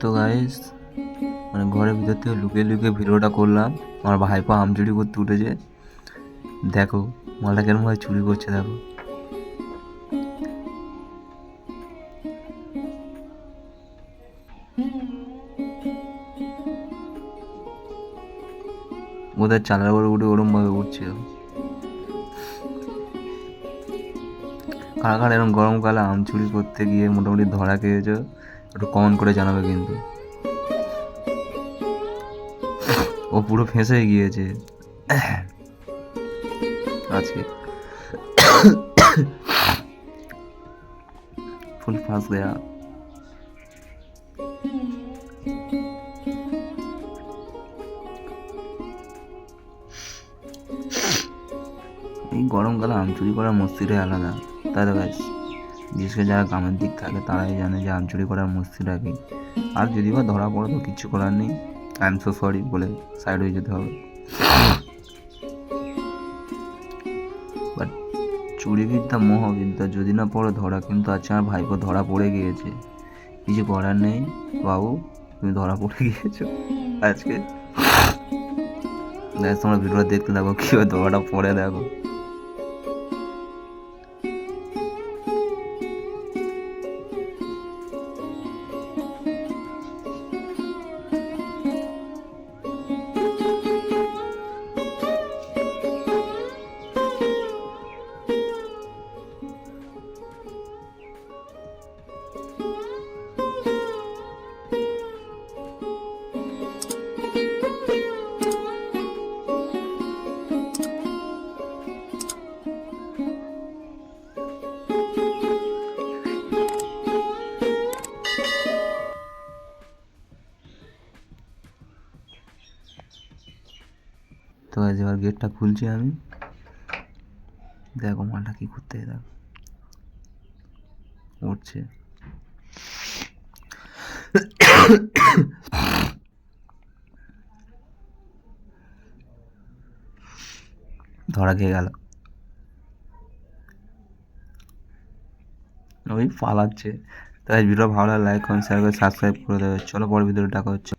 তো গাইস, মানে ঘরের ভিতর থেকে লুকিয়ে লুকিয়ে ভিডিওটা করলাম। আমার ভাইপো আম চুরি করতে উঠেছে। দেখো মালটা কেরম ভাবে চুরি করছে, দেখো। ওদের চালার উপরে উঠে ওরম ভাবে উঠছে। কারা কারা এরকম গরমকালে আম চুরি করতে গিয়ে মোটামুটি ধরা খেয়েছো, একটু কমেন্ট করে জানাবে কিন্তু। ও পুরো ফেঁসে গিয়েছে আজকে, ফুল ফাঁস গয়া। এই গরমকালে আম চুরি করার মস্তিটাই আলাদা, তাই তো গাইস। বিশেষ করে যারা গ্রামের দিক থাকে তারাই জানে যে আম চুরি করার মস্তিটা কি। আর যদি বা ধরা পড়ে তো কিচ্ছু করার নেই, আই এম সো সরি বলে সাইড হয়ে যেতে হবে। বাট চুরিবিদ্যা মহাবিদ্যা, যদি না পড়ে ধরা কিন্তু আছে। আমার ভাইপো ধরা পড়ে গিয়েছে, কিছু করার নেই বাবু, তুমি ধরা পড়ে গিয়েছো আজকে। তোমরা ভিডিওটা দেখতে থাকো, কীভাবে ধরাটা পড়ে দেখো। তো আজ এবার গেটটা খুলছি আমি, দেখো মালটা কি করতে, দেখো উঠছে। ধরা খেয়ে গেল, ওই পালাচ্ছে। তাই ভিডিও ভালো লাগে লাইক কমেন্ট শেয়ার করে সাবস্ক্রাইব করে দেবে। চলো পরে ভিডিওটা দেখা হচ্ছে।